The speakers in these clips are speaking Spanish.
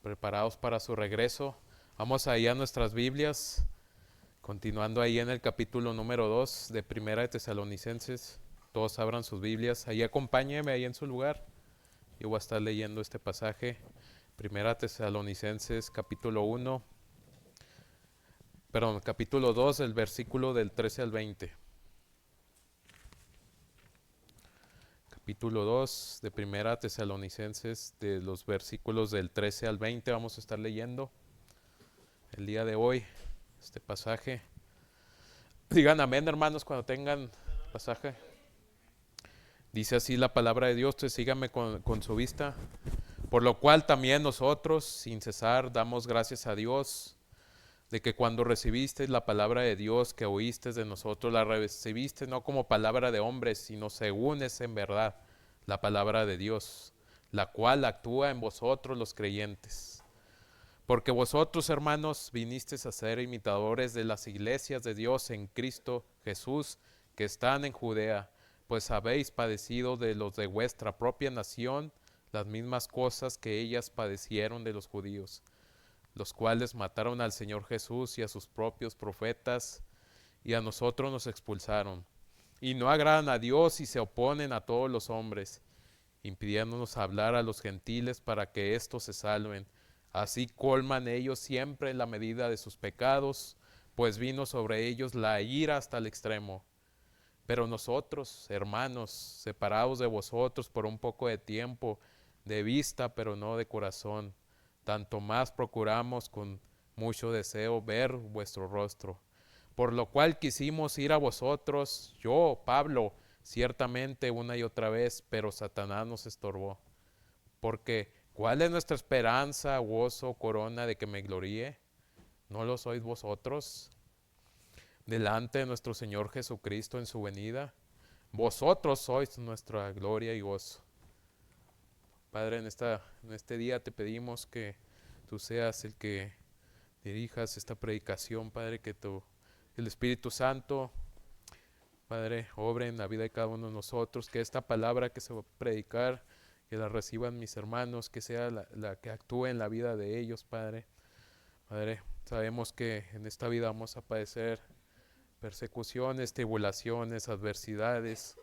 Preparados para su regreso. Vamos ahí a nuestras Biblias, continuando ahí en el capítulo número 2 de Primera de Tesalonicenses. Todos abran sus Biblias, ahí acompáñenme ahí en su lugar. Yo voy a estar leyendo este pasaje. Primera Tesalonicenses capítulo 2, el versículo del 13 al 20. Capítulo 2 de Primera Tesalonicenses, de los versículos del 13 al 20 vamos a estar leyendo el día de hoy este pasaje. Digan amén, hermanos, cuando tengan pasaje. Dice así la palabra de Dios, entonces síganme con su vista. Por lo cual también nosotros, sin cesar, damos gracias a Dios de que cuando recibisteis la palabra de Dios que oísteis de nosotros, la recibiste no como palabra de hombres, sino según es en verdad la palabra de Dios, la cual actúa en vosotros los creyentes. Porque vosotros, hermanos, vinisteis a ser imitadores de las iglesias de Dios en Cristo Jesús, que están en Judea, pues habéis padecido de los de vuestra propia nación las mismas cosas que ellas padecieron de los judíos, los cuales mataron al Señor Jesús y a sus propios profetas, y a nosotros nos expulsaron. Y no agradan a Dios y se oponen a todos los hombres, impidiéndonos hablar a los gentiles para que éstos se salven. Así colman ellos siempre la medida de sus pecados, pues vino sobre ellos la ira hasta el extremo. Pero nosotros, hermanos, separados de vosotros por un poco de tiempo, de vista pero no de corazón, tanto más procuramos con mucho deseo ver vuestro rostro. Por lo cual quisimos ir a vosotros, yo, Pablo, ciertamente una y otra vez, pero Satanás nos estorbó. Porque, ¿cuál es nuestra esperanza, gozo, corona de que me gloríe? ¿No lo sois vosotros? Delante de nuestro Señor Jesucristo en su venida. Vosotros sois nuestra gloria y gozo. Padre, en este día te pedimos que tú seas el que dirijas esta predicación, Padre, que el Espíritu Santo, Padre, obre en la vida de cada uno de nosotros, que esta palabra que se va a predicar, que la reciban mis hermanos, que sea la que actúe en la vida de ellos, Padre. Padre, sabemos que en esta vida vamos a padecer persecuciones, tribulaciones, adversidades.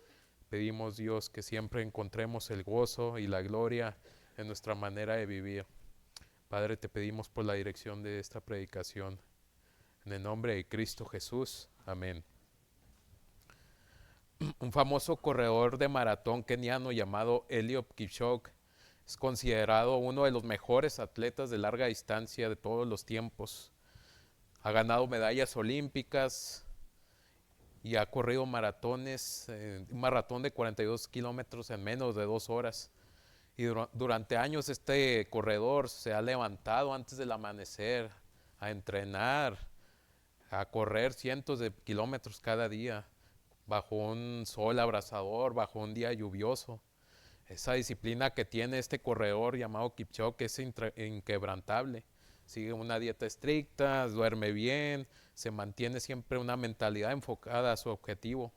Pedimos, Dios, que siempre encontremos el gozo y la gloria en nuestra manera de vivir. Padre, te pedimos por la dirección de esta predicación. En el nombre de Cristo Jesús. Amén. Un famoso corredor de maratón keniano llamado Eliud Kipchoge es considerado uno de los mejores atletas de larga distancia de todos los tiempos. Ha ganado medallas olímpicas y ha corrido maratones, un maratón de 42 kilómetros en menos de 2 horas. Y durante años este corredor se ha levantado antes del amanecer a entrenar, a correr cientos de kilómetros cada día, bajo un sol abrasador, bajo un día lluvioso. Esa disciplina que tiene este corredor llamado Kipchoge es inquebrantable. Sigue una dieta estricta, duerme bien, se mantiene siempre una mentalidad enfocada a su objetivo.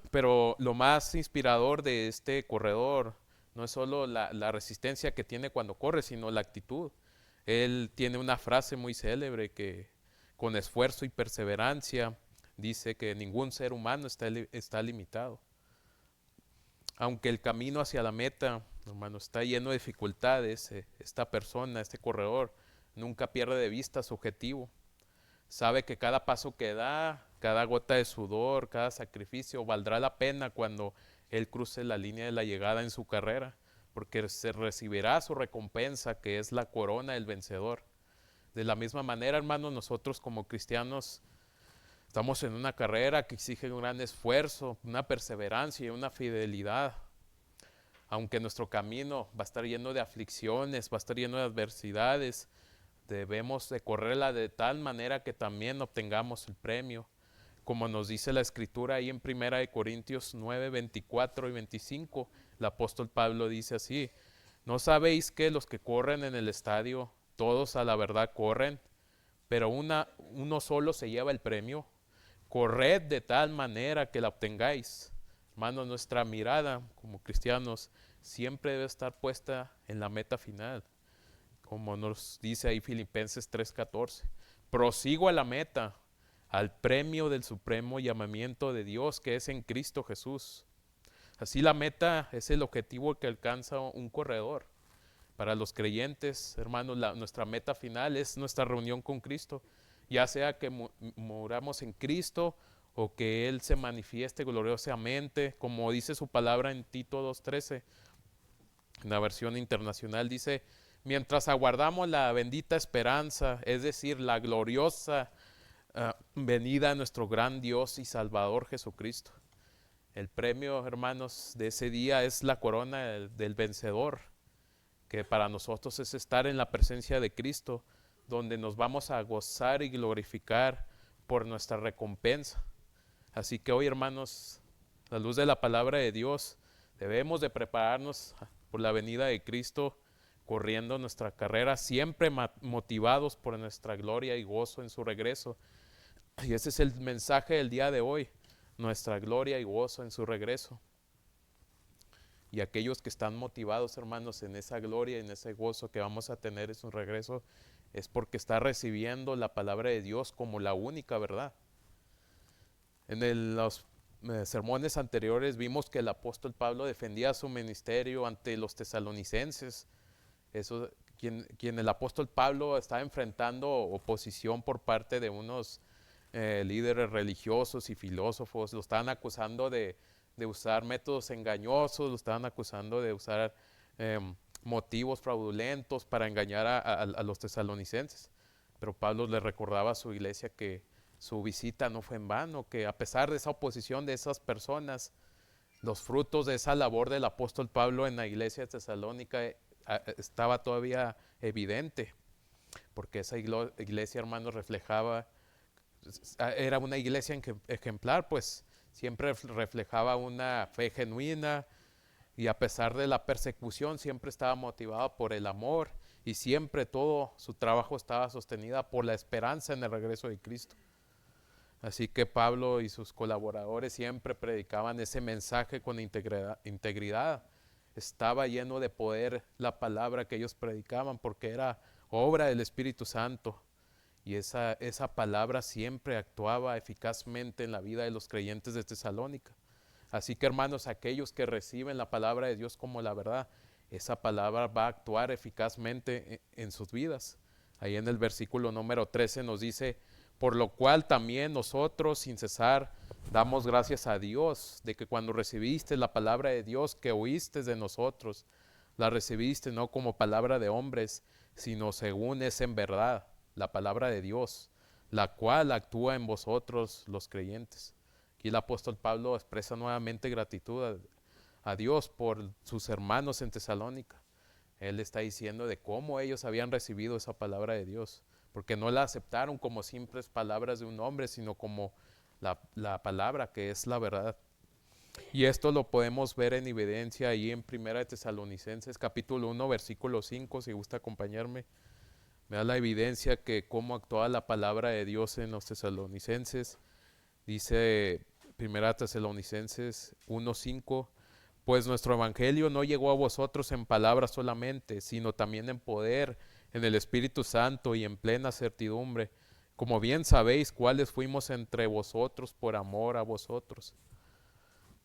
Pero lo más inspirador de este corredor no es solo la resistencia que tiene cuando corre, sino la actitud. Él tiene una frase muy célebre que con esfuerzo y perseverancia dice que ningún ser humano está limitado. Aunque el camino hacia la meta, hermano, está lleno de dificultades, esta persona, este corredor, nunca pierde de vista su objetivo. Sabe que cada paso que da, cada gota de sudor, cada sacrificio valdrá la pena cuando él cruce la línea de la llegada en su carrera, porque se recibirá su recompensa, que es la corona del vencedor. De la misma manera, hermanos, nosotros como cristianos estamos en una carrera que exige un gran esfuerzo, una perseverancia y una fidelidad. Aunque nuestro camino va a estar lleno de aflicciones, va a estar lleno de adversidades, debemos de correrla de tal manera que también obtengamos el premio. Como nos dice la escritura ahí en 1 Corintios 9, 24 y 25, el apóstol Pablo dice así: ¿no sabéis que los que corren en el estadio, todos a la verdad corren, pero uno solo se lleva el premio? Corred de tal manera que la obtengáis. Hermanos, nuestra mirada como cristianos siempre debe estar puesta en la meta final, como nos dice ahí Filipenses 3:14. Prosigo a la meta, al premio del supremo llamamiento de Dios que es en Cristo Jesús. Así la meta es el objetivo que alcanza un corredor. Para los creyentes, hermanos, nuestra meta final es nuestra reunión con Cristo, ya sea que muramos en Cristo o que Él se manifieste gloriosamente, como dice su palabra en Tito 2:13, en la versión internacional dice, mientras aguardamos la bendita esperanza, es decir, la gloriosa venida de nuestro gran Dios y Salvador Jesucristo. El premio, hermanos, de ese día es la corona del vencedor, que para nosotros es estar en la presencia de Cristo, donde nos vamos a gozar y glorificar por nuestra recompensa. Así que hoy, hermanos, a la luz de la palabra de Dios, debemos de prepararnos por la venida de Cristo, corriendo nuestra carrera, siempre motivados por nuestra gloria y gozo en su regreso. Y ese es el mensaje del día de hoy, nuestra gloria y gozo en su regreso. Y aquellos que están motivados, hermanos, en esa gloria, en ese gozo que vamos a tener en su regreso, es porque está recibiendo la palabra de Dios como la única verdad. En los sermones anteriores vimos que el apóstol Pablo defendía su ministerio ante los tesalonicenses. Eso, quien el apóstol Pablo estaba enfrentando oposición por parte de unos líderes religiosos y filósofos, lo estaban acusando de usar métodos engañosos, lo estaban acusando de usar motivos fraudulentos para engañar a los tesalonicenses. Pero Pablo le recordaba a su iglesia que su visita no fue en vano, que a pesar de esa oposición de esas personas, los frutos de esa labor del apóstol Pablo en la iglesia de Tesalónica estaba todavía evidente, porque esa iglesia, hermanos, reflejaba, era una iglesia ejemplar, pues siempre reflejaba una fe genuina y a pesar de la persecución siempre estaba motivada por el amor y siempre todo su trabajo estaba sostenida por la esperanza en el regreso de Cristo. Así que Pablo y sus colaboradores siempre predicaban ese mensaje con integridad. Estaba lleno de poder la palabra que ellos predicaban porque era obra del Espíritu Santo. Y esa palabra siempre actuaba eficazmente en la vida de los creyentes de Tesalónica. Así que, hermanos, aquellos que reciben la palabra de Dios como la verdad, esa palabra va a actuar eficazmente en sus vidas. Ahí en el versículo número 13 nos dice, por lo cual también nosotros sin cesar damos gracias a Dios de que cuando recibiste la palabra de Dios que oíste de nosotros, la recibiste no como palabra de hombres, sino según es en verdad la palabra de Dios, la cual actúa en vosotros los creyentes. Aquí el apóstol Pablo expresa nuevamente gratitud a Dios por sus hermanos en Tesalónica. Él está diciendo de cómo ellos habían recibido esa palabra de Dios, porque no la aceptaron como simples palabras de un hombre, sino como la palabra que es la verdad. Y esto lo podemos ver en evidencia ahí en 1 Tesalonicenses capítulo 1 versículo 5, si gusta acompañarme. Me da la evidencia que cómo actuaba la palabra de Dios en los tesalonicenses. Dice 1 Tesalonicenses 1:5, pues nuestro evangelio no llegó a vosotros en palabras solamente, sino también en poder, en el Espíritu Santo y en plena certidumbre, como bien sabéis cuáles fuimos entre vosotros por amor a vosotros.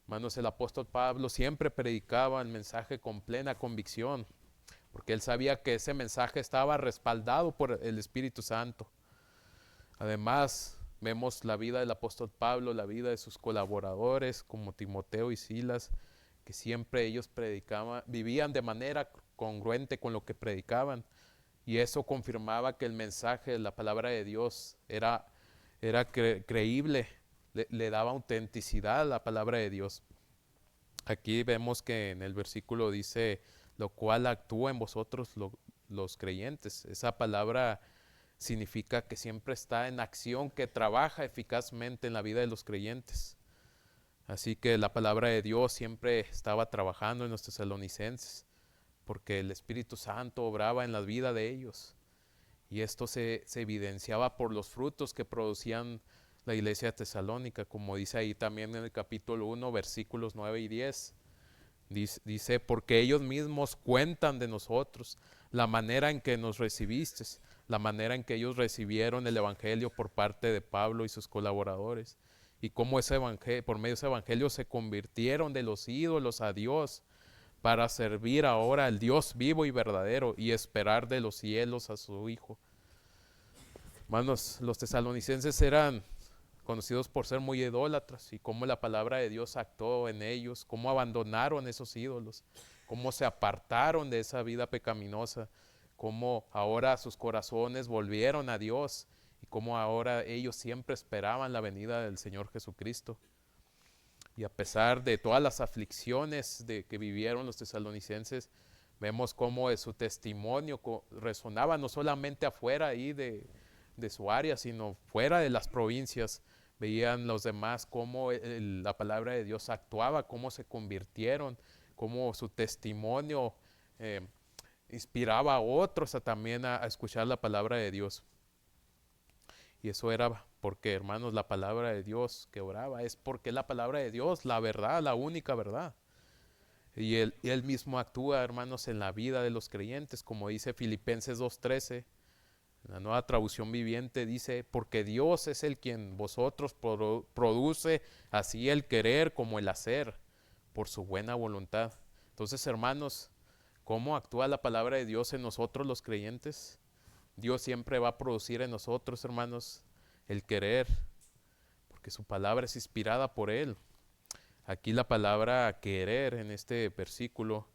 Hermanos, el apóstol Pablo siempre predicaba el mensaje con plena convicción, porque él sabía que ese mensaje estaba respaldado por el Espíritu Santo. Además, vemos la vida del apóstol Pablo, la vida de sus colaboradores como Timoteo y Silas, que siempre ellos predicaban, vivían de manera congruente con lo que predicaban, y eso confirmaba que el mensaje de la palabra de Dios era creíble, le daba autenticidad a la palabra de Dios. Aquí vemos que en el versículo dice, lo cual actúa en vosotros los creyentes. Esa palabra significa que siempre está en acción, que trabaja eficazmente en la vida de los creyentes. Así que la palabra de Dios siempre estaba trabajando en los tesalonicenses, porque el Espíritu Santo obraba en la vida de ellos. Y esto se evidenciaba por los frutos que producían la iglesia de Tesalónica, como dice ahí también en el capítulo 1, versículos 9 y 10. Dice, porque ellos mismos cuentan de nosotros la manera en que nos recibiste, la manera en que ellos recibieron el evangelio por parte de Pablo y sus colaboradores, y cómo ese evangelio, por medio de ese evangelio se convirtieron de los ídolos a Dios para servir ahora al Dios vivo y verdadero y esperar de los cielos a su Hijo. Hermanos, los tesalonicenses eran conocidos por ser muy idólatras, y cómo la palabra de Dios actuó en ellos, cómo abandonaron esos ídolos, cómo se apartaron de esa vida pecaminosa, cómo ahora sus corazones volvieron a Dios y cómo ahora ellos siempre esperaban la venida del Señor Jesucristo. Y a pesar de todas las aflicciones que vivieron los tesalonicenses, vemos cómo su testimonio resonaba no solamente afuera ahí de su área, sino fuera de las provincias. Veían los demás cómo la palabra de Dios actuaba, cómo se convirtieron, cómo su testimonio inspiraba a otros también a escuchar la palabra de Dios. Y eso era porque, hermanos, la palabra de Dios que oraba es porque la palabra de Dios, la verdad, la única verdad. Y él mismo actúa, hermanos, en la vida de los creyentes, como dice Filipenses 2:13. La Nueva Traducción Viviente dice, porque Dios es el quien vosotros produce así el querer como el hacer por su buena voluntad. Entonces, hermanos, ¿cómo actúa la palabra de Dios en nosotros los creyentes? Dios siempre va a producir en nosotros, hermanos, el querer, porque su palabra es inspirada por Él. Aquí la palabra querer en este versículo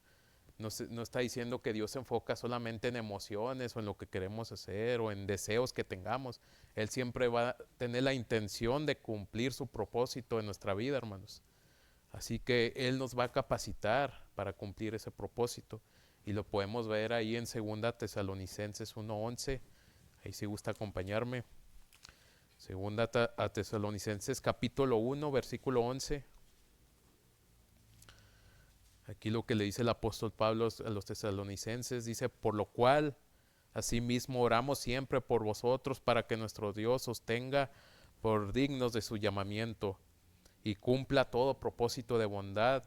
no está diciendo que Dios se enfoca solamente en emociones o en lo que queremos hacer o en deseos que tengamos. Él siempre va a tener la intención de cumplir su propósito en nuestra vida, hermanos. Así que Él nos va a capacitar para cumplir ese propósito. Y lo podemos ver ahí en 2 Tesalonicenses 1:11. Ahí si gusta acompañarme. 2 Tesalonicenses capítulo 1, versículo 11. Aquí lo que le dice el apóstol Pablo a los tesalonicenses, dice, por lo cual, asimismo oramos siempre por vosotros para que nuestro Dios os tenga por dignos de su llamamiento y cumpla todo propósito de bondad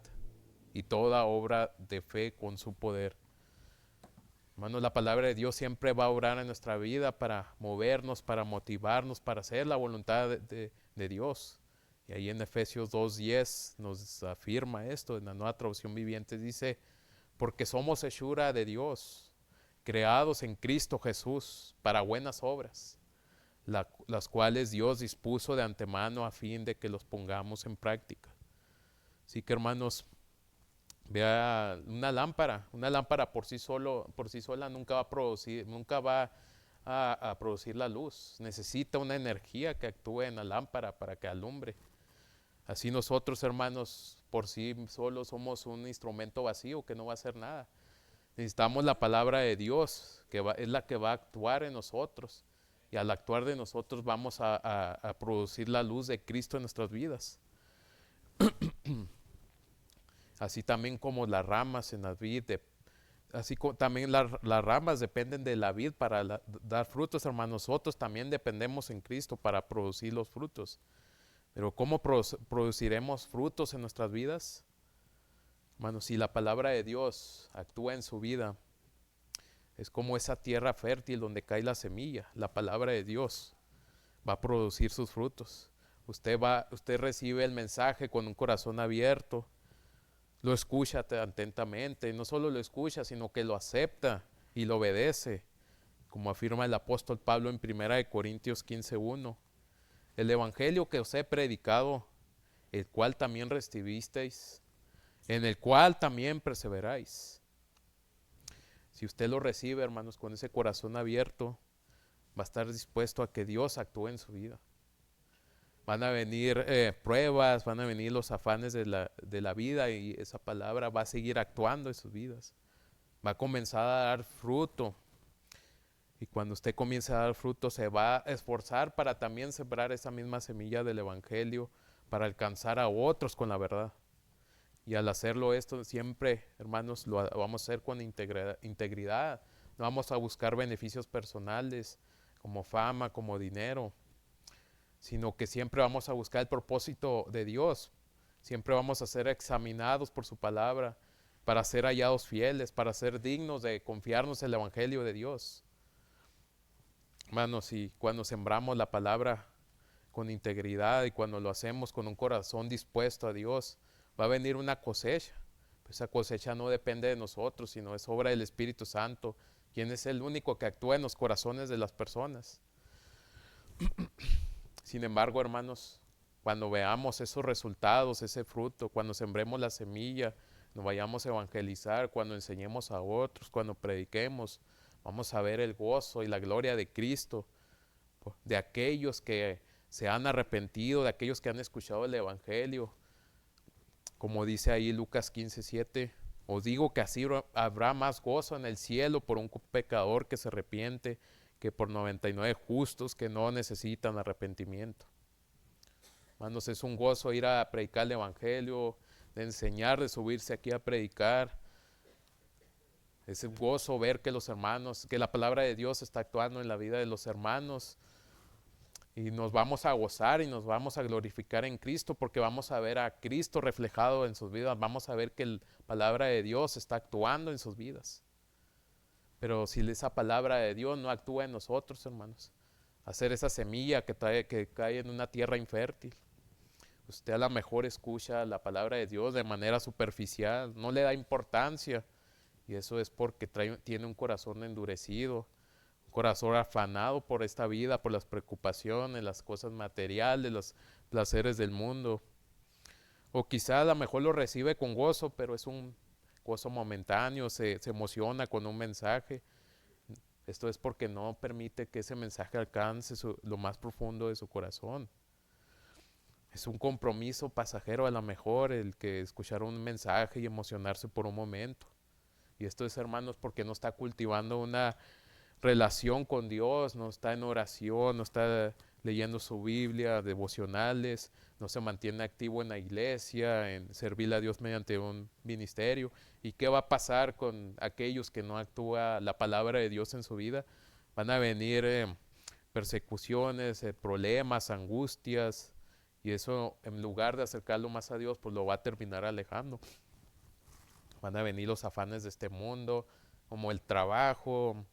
y toda obra de fe con su poder. Hermanos, la palabra de Dios siempre va a obrar en nuestra vida para movernos, para motivarnos, para hacer la voluntad de Dios. Y ahí en Efesios 2:10 nos afirma esto, en la Nueva Traducción Viviente dice, porque somos hechura de Dios, creados en Cristo Jesús para buenas obras, las cuales Dios dispuso de antemano a fin de que los pongamos en práctica. Así que, hermanos, vea una lámpara por sí sola nunca va a producir, nunca va a producir la luz. Necesita una energía que actúe en la lámpara para que alumbre. Así nosotros, hermanos, por sí solos somos un instrumento vacío que no va a hacer nada. Necesitamos la palabra de Dios, es la que va a actuar en nosotros. Y al actuar de nosotros vamos a producir la luz de Cristo en nuestras vidas. Así también como las ramas en la vid, así como también las ramas dependen de la vid para dar frutos, hermanos. Nosotros también dependemos en Cristo para producir los frutos. Pero ¿cómo produciremos frutos en nuestras vidas? Hermanos, si la palabra de Dios actúa en su vida, es como esa tierra fértil donde cae la semilla. La palabra de Dios va a producir sus frutos. Usted recibe el mensaje con un corazón abierto, lo escucha atentamente, no solo lo escucha, sino que lo acepta y lo obedece, como afirma el apóstol Pablo en 1 Corintios 15:1. El evangelio que os he predicado, el cual también recibisteis, en el cual también perseveráis. Si usted lo recibe, hermanos, con ese corazón abierto, va a estar dispuesto a que Dios actúe en su vida. Van a venir pruebas, van a venir los afanes de la vida y esa palabra va a seguir actuando en sus vidas. Va a comenzar a dar fruto. Y cuando usted comience a dar fruto, se va a esforzar para también sembrar esa misma semilla del evangelio, para alcanzar a otros con la verdad. Y al hacerlo esto, siempre, hermanos, lo vamos a hacer con integridad. No vamos a buscar beneficios personales, como fama, como dinero, sino que siempre vamos a buscar el propósito de Dios. Siempre vamos a ser examinados por su palabra. para ser hallados fieles, para ser dignos de confiarnos en el Evangelio de Dios. Hermanos, y cuando sembramos la palabra con integridad y cuando lo hacemos con un corazón dispuesto a Dios, va a venir una cosecha. Esa cosecha no depende de nosotros, sino es obra del Espíritu Santo, quien es el único que actúa en los corazones de las personas. Sin embargo, hermanos, cuando veamos esos resultados, ese fruto, cuando sembremos la semilla, nos vayamos a evangelizar, cuando enseñemos a otros, cuando prediquemos, vamos a ver el gozo y la gloria de Cristo, de aquellos que se han arrepentido, de aquellos que han escuchado el Evangelio. Como dice ahí Lucas 15:7, os digo que así habrá más gozo en el cielo por un pecador que se arrepiente que por 99 justos que no necesitan arrepentimiento. Hermanos, es un gozo ir a predicar el Evangelio, de enseñar, de subirse aquí a predicar. Es un gozo ver que los hermanos, que la palabra de Dios está actuando en la vida de los hermanos. Y nos vamos a gozar y nos vamos a glorificar en Cristo porque vamos a ver a Cristo reflejado en sus vidas. Vamos a ver que la palabra de Dios está actuando en sus vidas. Pero si esa palabra de Dios no actúa en nosotros, hermanos, hacer esa semilla que cae en una tierra infértil. Usted a lo mejor escucha la palabra de Dios de manera superficial, no le da importancia. Y eso es porque tiene un corazón endurecido, un corazón afanado por esta vida, por las preocupaciones, las cosas materiales, los placeres del mundo. O quizá a lo mejor lo recibe con gozo, pero es un gozo momentáneo, se emociona con un mensaje. Esto es porque no permite que ese mensaje alcance lo más profundo de su corazón. Es un compromiso pasajero a lo mejor el que escuchar un mensaje y emocionarse por un momento. Y esto es, hermanos, porque no está cultivando una relación con Dios, no está en oración, no está leyendo su Biblia, devocionales, no se mantiene activo en la iglesia, en servir a Dios mediante un ministerio. ¿Y qué va a pasar con aquellos que no actúa la palabra de Dios en su vida? Van a venir persecuciones, problemas, angustias, y eso en lugar de acercarlo más a Dios, pues lo va a terminar alejando. Van a venir los afanes de este mundo, como el trabajo,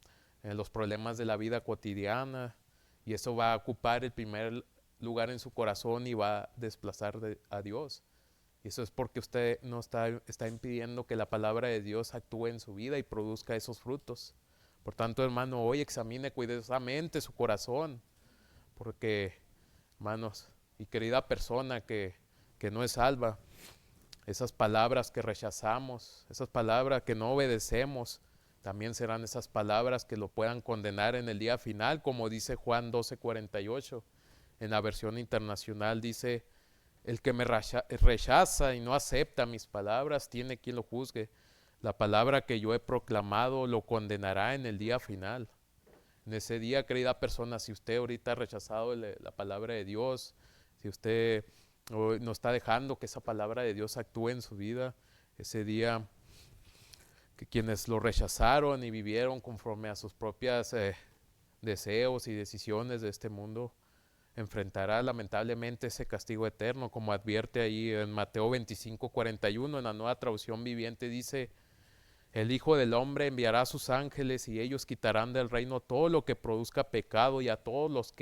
los problemas de la vida cotidiana, y eso va a ocupar el primer lugar en su corazón y va a desplazar a Dios. Y eso es porque usted no está impidiendo que la palabra de Dios actúe en su vida y produzca esos frutos. Por tanto, hermano, hoy examine cuidadosamente su corazón, porque, hermanos, y querida persona que no es salva, esas palabras que rechazamos, esas palabras que no obedecemos, también serán esas palabras que lo puedan condenar en el día final, como dice Juan 12:48. En la versión internacional dice, el que me rechaza y no acepta mis palabras, tiene quien lo juzgue. La palabra que yo he proclamado lo condenará en el día final. En ese día, querida persona, si usted ahorita ha rechazado la palabra de Dios, si usted no está dejando que esa palabra de Dios actúe en su vida, ese día que quienes lo rechazaron y vivieron conforme a sus propios deseos y decisiones de este mundo, enfrentará lamentablemente ese castigo eterno, como advierte ahí en Mateo 25:41, en la Nueva Traducción Viviente dice, el Hijo del Hombre enviará a sus ángeles y ellos quitarán del reino todo lo que produzca pecado y a todos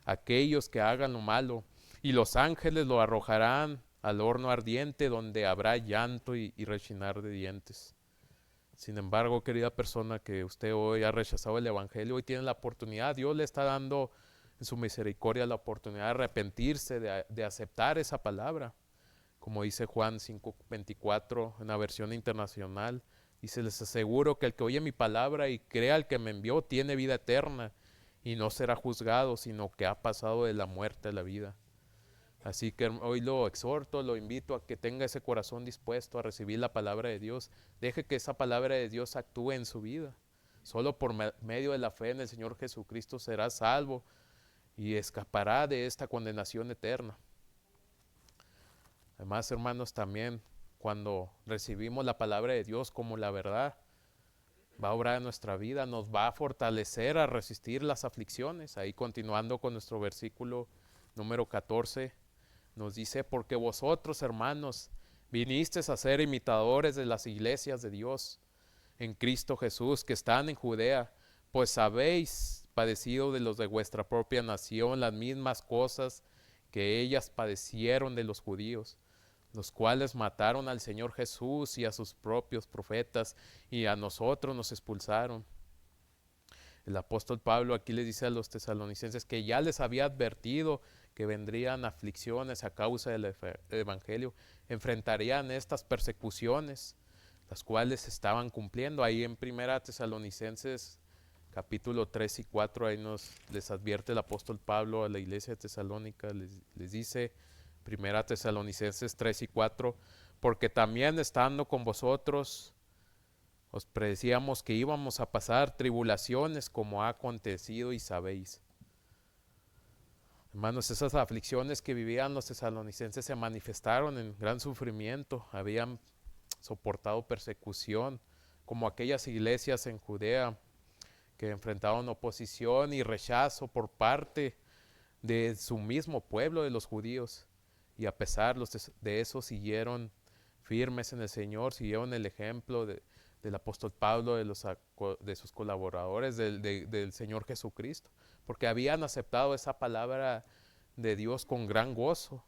aquellos que hagan lo malo, y los ángeles lo arrojarán al horno ardiente donde habrá llanto y rechinar de dientes. Sin embargo, querida persona que usted hoy ha rechazado el Evangelio, hoy tiene la oportunidad, Dios le está dando en su misericordia la oportunidad de arrepentirse, de aceptar esa palabra. Como dice Juan 5:24 en la versión internacional, dice, les aseguro que el que oye mi palabra y crea al que me envió tiene vida eterna y no será juzgado, sino que ha pasado de la muerte a la vida. Así que hoy lo exhorto, lo invito a que tenga ese corazón dispuesto a recibir la palabra de Dios. Deje que esa palabra de Dios actúe en su vida. Solo por medio de la fe en el Señor Jesucristo será salvo y escapará de esta condenación eterna. Además, hermanos, también cuando recibimos la palabra de Dios como la verdad, va a obrar en nuestra vida, nos va a fortalecer a resistir las aflicciones. Ahí continuando con nuestro versículo número 14, nos dice, porque vosotros, hermanos, Vinisteis a ser imitadores de las iglesias de Dios en Cristo Jesús que están en Judea, pues habéis padecido de los de vuestra propia nación las mismas cosas que ellas padecieron de los judíos, los cuales mataron al Señor Jesús y a sus propios profetas, y a nosotros nos expulsaron. El apóstol Pablo aquí les dice a los tesalonicenses que ya les había advertido que vendrían aflicciones a causa del evangelio, enfrentarían estas persecuciones, las cuales estaban cumpliendo. Ahí en Primera Tesalonicenses capítulo 3 y 4, ahí les advierte el apóstol Pablo a la iglesia de Tesalónica, les dice Primera Tesalonicenses 3 y 4, porque también estando con vosotros os predecíamos que íbamos a pasar tribulaciones como ha acontecido y sabéis. Hermanos, esas aflicciones que vivían los tesalonicenses se manifestaron en gran sufrimiento, habían soportado persecución, como aquellas iglesias en Judea que enfrentaron oposición y rechazo por parte de su mismo pueblo, de los judíos, y a pesar de eso siguieron firmes en el Señor, siguieron el ejemplo del apóstol Pablo, de sus colaboradores, del Señor Jesucristo, porque habían aceptado esa palabra de Dios con gran gozo,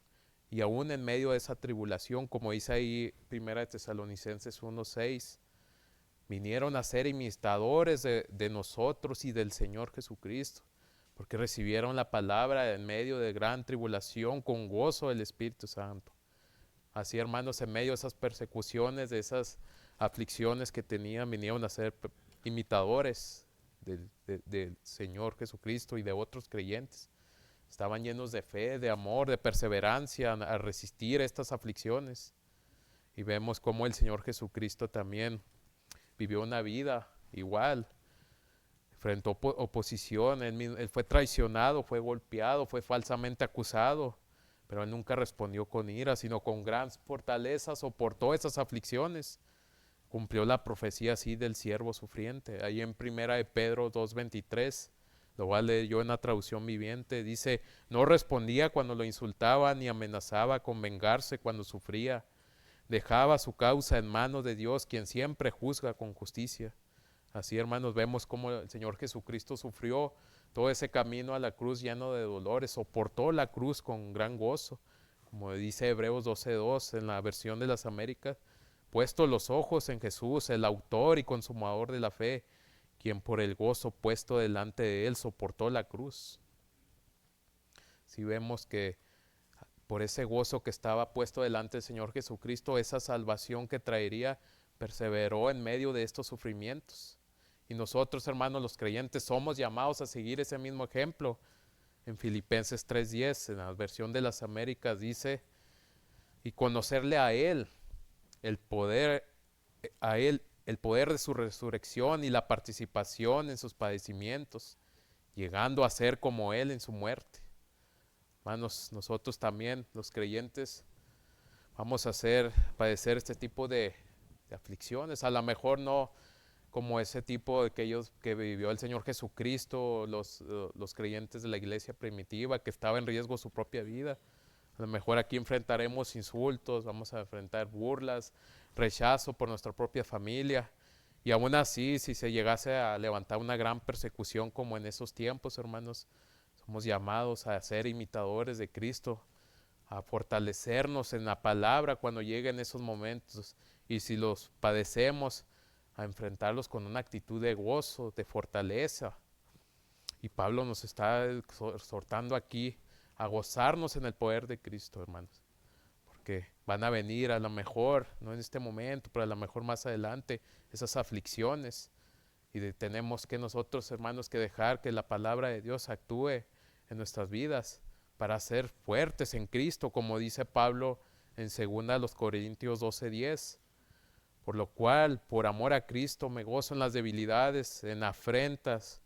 y aún en medio de esa tribulación, como dice ahí Primera de Tesalonicenses 1:6, vinieron a ser imitadores de nosotros y del Señor Jesucristo, porque recibieron la palabra en medio de gran tribulación con gozo del Espíritu Santo. Así, hermanos, en medio de esas persecuciones, de esas aflicciones que tenían, vinieron a ser imitadores del Señor Jesucristo y de otros creyentes. Estaban llenos de fe, de amor, de perseverancia a resistir estas aflicciones. Y vemos cómo el Señor Jesucristo también vivió una vida igual, enfrentó oposición, él fue traicionado, fue golpeado, fue falsamente acusado, pero él nunca respondió con ira, sino con gran fortaleza soportó esas aflicciones. Cumplió la profecía así del siervo sufriente. Ahí en Primera de Pedro 2:23, lo voy a leer yo en la traducción viviente, dice: no respondía cuando lo insultaban ni amenazaba con vengarse cuando sufría. Dejaba su causa en manos de Dios, quien siempre juzga con justicia. Así, hermanos, vemos cómo el Señor Jesucristo sufrió todo ese camino a la cruz lleno de dolores, soportó la cruz con gran gozo, como dice Hebreos 12:2 en la versión de las Américas, puesto los ojos en Jesús, el autor y consumador de la fe, quien por el gozo puesto delante de él soportó la cruz. Si vemos que por ese gozo que estaba puesto delante del Señor Jesucristo, esa salvación que traería, perseveró en medio de estos sufrimientos. Y nosotros, hermanos, los creyentes, somos llamados a seguir ese mismo ejemplo. En Filipenses 3:10, en la versión de las Américas, dice: y conocerle a él, el poder de su resurrección y la participación en sus padecimientos, llegando a ser como él en su muerte. Hermanos, nosotros también, los creyentes, vamos a padecer este tipo de aflicciones. A lo mejor no como ese tipo de aquellos que vivió el Señor Jesucristo, los creyentes de la iglesia primitiva, que estaba en riesgo su propia vida. A lo mejor aquí enfrentaremos insultos, vamos a enfrentar burlas, rechazo por nuestra propia familia. Y aún así, si se llegase a levantar una gran persecución como en esos tiempos, hermanos, somos llamados a ser imitadores de Cristo, a fortalecernos en la palabra cuando lleguen esos momentos. Y si los padecemos, a enfrentarlos con una actitud de gozo, de fortaleza. Y Pablo nos está exhortando aquí a gozarnos en el poder de Cristo, hermanos. Porque van a venir a lo mejor, no en este momento, pero a lo mejor más adelante, esas aflicciones. Y tenemos que nosotros, hermanos, que dejar que la palabra de Dios actúe en nuestras vidas para ser fuertes en Cristo, como dice Pablo en 2 Corintios 12:10. Por lo cual, por amor a Cristo, me gozo en las debilidades, en afrentas,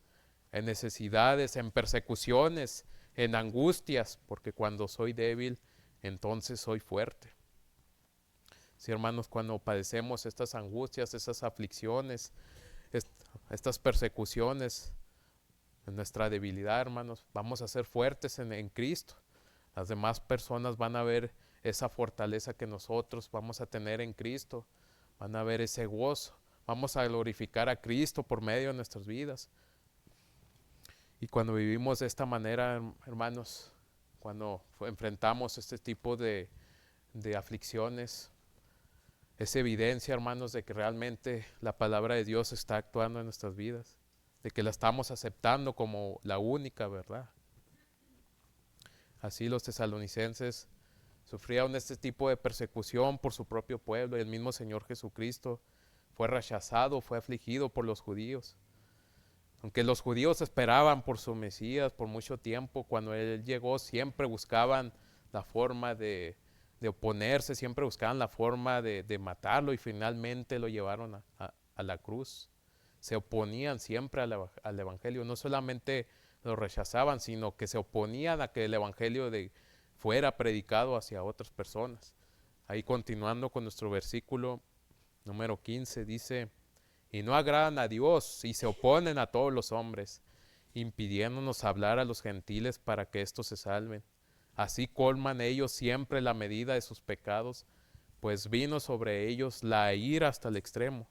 en necesidades, en persecuciones, en angustias, porque cuando soy débil, entonces soy fuerte. Sí, hermanos, cuando padecemos estas angustias, estas aflicciones, estas persecuciones, en nuestra debilidad, hermanos, vamos a ser fuertes en Cristo. Las demás personas van a ver esa fortaleza que nosotros vamos a tener en Cristo, van a ver ese gozo, vamos a glorificar a Cristo por medio de nuestras vidas. Y cuando vivimos de esta manera, hermanos, cuando enfrentamos este tipo de aflicciones, es evidencia, hermanos, de que realmente la palabra de Dios está actuando en nuestras vidas, de que la estamos aceptando como la única verdad. Así los tesalonicenses sufrían este tipo de persecución por su propio pueblo, y el mismo Señor Jesucristo fue rechazado, fue afligido por los judíos. Aunque los judíos esperaban por su Mesías por mucho tiempo, cuando Él llegó siempre buscaban la forma de oponerse, siempre buscaban la forma de matarlo, y finalmente lo llevaron a la cruz. Se oponían siempre al Evangelio, no solamente lo rechazaban, sino que se oponían a que el Evangelio fuera predicado hacia otras personas. Ahí continuando con nuestro versículo número 15 dice: y no agradan a Dios y se oponen a todos los hombres, impidiéndonos hablar a los gentiles para que éstos se salven. Así colman ellos siempre la medida de sus pecados, pues vino sobre ellos la ira hasta el extremo.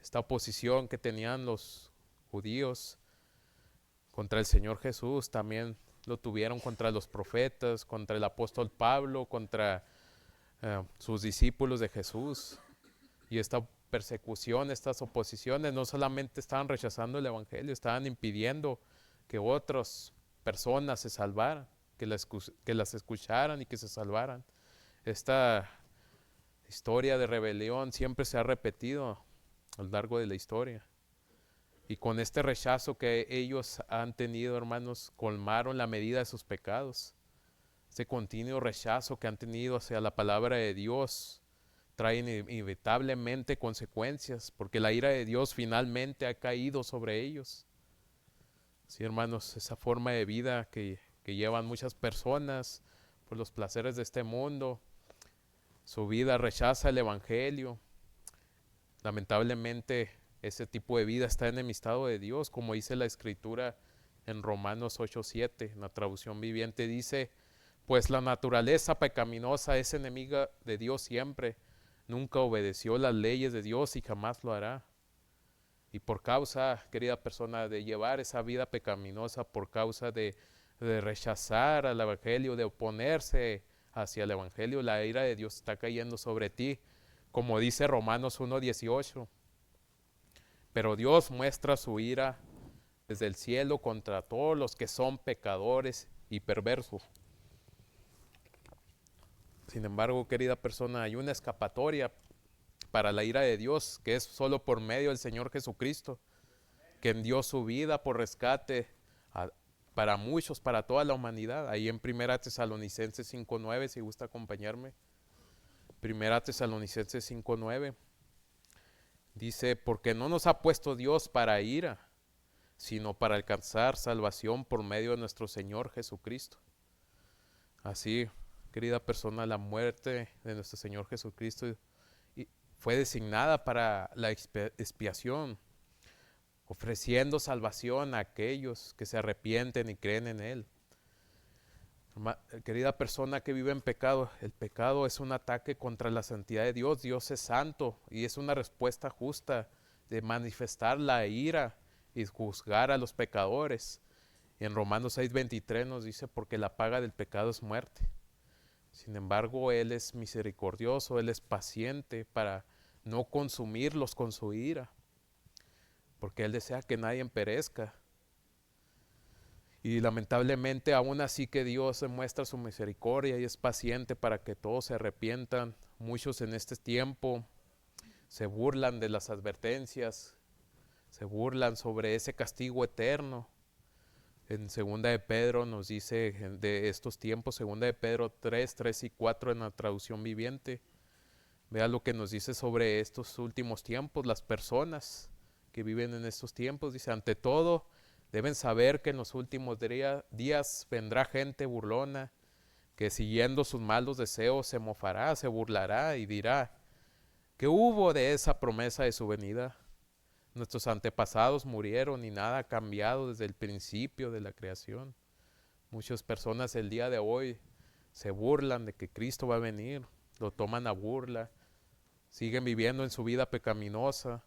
Esta oposición que tenían los judíos contra el Señor Jesús también lo tuvieron contra los profetas, contra el apóstol Pablo, contra sus discípulos de Jesús. Y esta persecución, estas oposiciones no solamente estaban rechazando el Evangelio, estaban impidiendo que otras personas se salvaran, que las escucharan y que se salvaran. Esta historia de rebelión siempre se ha repetido a lo largo de la historia. Y con este rechazo que ellos han tenido, hermanos, colmaron la medida de sus pecados. Este continuo rechazo que han tenido hacia la palabra de Dios trae inevitablemente consecuencias, porque la ira de Dios finalmente ha caído sobre ellos. Sí, hermanos, esa forma de vida que llevan muchas personas por los placeres de este mundo, su vida rechaza el Evangelio. Lamentablemente, ese tipo de vida está enemistado de Dios, como dice la Escritura en Romanos 8:7, en la traducción viviente dice: pues la naturaleza pecaminosa es enemiga de Dios siempre, nunca obedeció las leyes de Dios y jamás lo hará. Y por causa, querida persona, de llevar esa vida pecaminosa, por causa de rechazar al Evangelio, de oponerse hacia el Evangelio, la ira de Dios está cayendo sobre ti, como dice Romanos 1:18. Pero Dios muestra su ira desde el cielo contra todos los que son pecadores y perversos. Sin embargo, querida persona, hay una escapatoria para la ira de Dios, que es solo por medio del Señor Jesucristo, quien dio su vida por rescate para muchos, para toda la humanidad. Ahí en 1 Tesalonicenses 5:9, si gusta acompañarme. 1 Tesalonicenses 5:9 dice: porque no nos ha puesto Dios para ira, sino para alcanzar salvación por medio de nuestro Señor Jesucristo. Así, querida persona, la muerte de nuestro Señor Jesucristo fue designada para la expiación, ofreciendo salvación a aquellos que se arrepienten y creen en Él. Querida persona que vive en pecado, el pecado es un ataque contra la santidad de Dios. Dios es santo y es una respuesta justa de manifestar la ira y juzgar a los pecadores. Y en Romanos 6:23 nos dice: porque la paga del pecado es muerte. Sin embargo, Él es misericordioso, Él es paciente para no consumirlos con su ira, porque Él desea que nadie perezca. Y lamentablemente, aún así que Dios demuestra su misericordia y es paciente para que todos se arrepientan, muchos en este tiempo se burlan de las advertencias, se burlan sobre ese castigo eterno. En 2 de Pedro nos dice de estos tiempos, 2 de Pedro 3 y 4 en la traducción viviente. Vea lo que nos dice sobre estos últimos tiempos, las personas que viven en estos tiempos. Dice: ante todo, deben saber que en los últimos días vendrá gente burlona, que siguiendo sus malos deseos se mofará, se burlará y dirá: ¿qué hubo de esa promesa de su venida? Nuestros antepasados murieron y nada ha cambiado desde el principio de la creación. Muchas personas el día de hoy se burlan de que Cristo va a venir, lo toman a burla, siguen viviendo en su vida pecaminosa.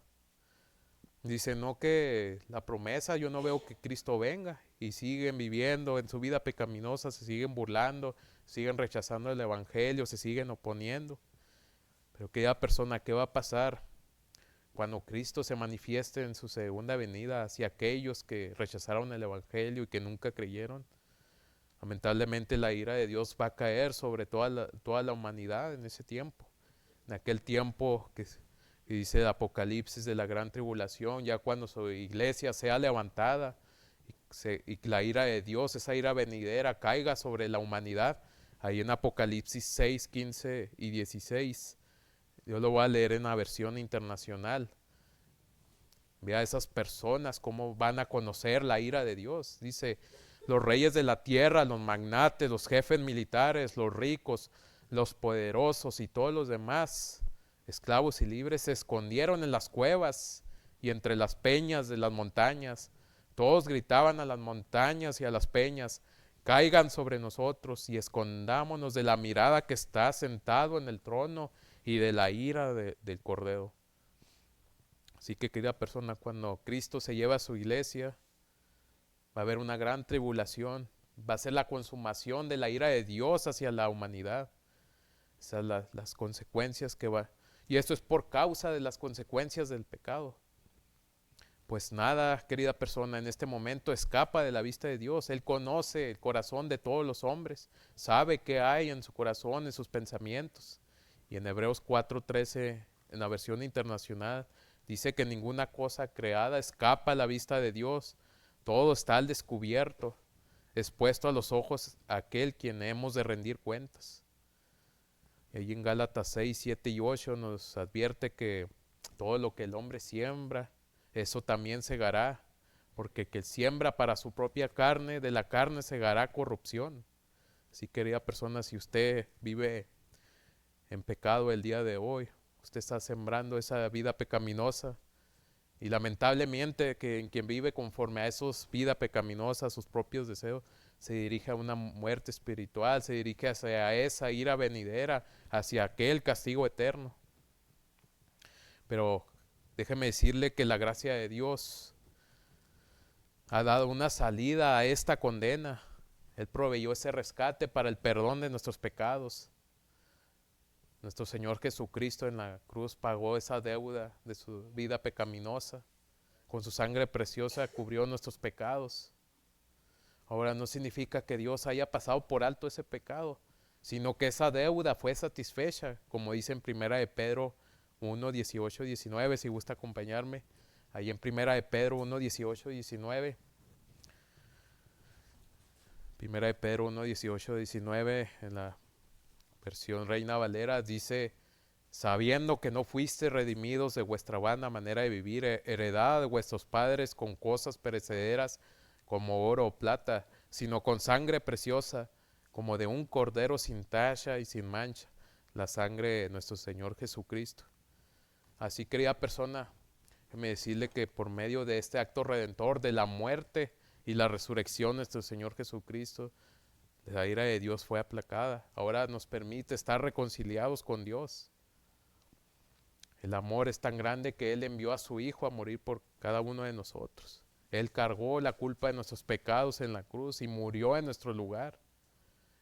Dicen, no, que la promesa, yo no veo que Cristo venga, y siguen viviendo en su vida pecaminosa, se siguen burlando, siguen rechazando el evangelio, se siguen oponiendo. Pero aquella persona, ¿qué va a pasar cuando Cristo se manifieste en su segunda venida hacia aquellos que rechazaron el evangelio y que nunca creyeron? Lamentablemente la ira de Dios va a caer sobre toda la humanidad en ese tiempo. En aquel tiempo que dice el Apocalipsis de la gran tribulación, ya cuando su iglesia sea levantada y la ira de Dios, esa ira venidera, caiga sobre la humanidad. Ahí en Apocalipsis 6, 15 y 16, yo lo voy a leer en la versión internacional. Vea a esas personas cómo van a conocer la ira de Dios. Dice, los reyes de la tierra, los magnates, los jefes militares, los ricos, los poderosos y todos los demás, esclavos y libres, se escondieron en las cuevas y entre las peñas de las montañas. Todos gritaban a las montañas y a las peñas, caigan sobre nosotros y escondámonos de la mirada que está sentado en el trono y de la ira del Cordero. Así que, querida persona, cuando Cristo se lleva a su iglesia, va a haber una gran tribulación, va a ser la consumación de la ira de Dios hacia la humanidad. Esas son las consecuencias que va. Y esto es por causa de las consecuencias del pecado. Pues nada, querida persona, en este momento escapa de la vista de Dios. Él conoce el corazón de todos los hombres, sabe qué hay en su corazón, en sus pensamientos. Y en Hebreos 4:13, en la versión internacional, dice que ninguna cosa creada escapa a la vista de Dios. Todo está al descubierto, expuesto a los ojos aquel quien hemos de rendir cuentas. Y ahí en Gálatas 6, 7 y 8 nos advierte que todo lo que el hombre siembra, eso también segará, porque que siembra para su propia carne, de la carne segará corrupción. Así, querida persona, si usted vive en pecado el día de hoy, usted está sembrando esa vida pecaminosa, y lamentablemente que quien vive conforme a esos vida pecaminosa, a sus propios deseos, se dirige a una muerte espiritual, se dirige hacia esa ira venidera, hacia aquel castigo eterno. Pero déjeme decirle que la gracia de Dios ha dado una salida a esta condena. Él proveyó ese rescate para el perdón de nuestros pecados. Nuestro Señor Jesucristo en la cruz pagó esa deuda de su vida pecaminosa. Con su sangre preciosa cubrió nuestros pecados. Ahora no significa que Dios haya pasado por alto ese pecado, sino que esa deuda fue satisfecha, como dice en Primera de Pedro 1, 18, 19, si gusta acompañarme. Ahí en Primera de Pedro 1, 18, 19. Primera de Pedro 1, 18, 19, en la versión Reina Valera, dice, sabiendo que no fuiste redimidos de vuestra vana manera de vivir, heredada de vuestros padres con cosas perecederas como oro o plata, sino con sangre preciosa, como de un cordero sin tacha y sin mancha, la sangre de nuestro Señor Jesucristo. Así, querida persona, déjeme decirle que por medio de este acto redentor, de la muerte y la resurrección de nuestro Señor Jesucristo, la ira de Dios fue aplacada. Ahora nos permite estar reconciliados con Dios. El amor es tan grande que Él envió a su Hijo a morir por cada uno de nosotros. Él cargó la culpa de nuestros pecados en la cruz y murió en nuestro lugar.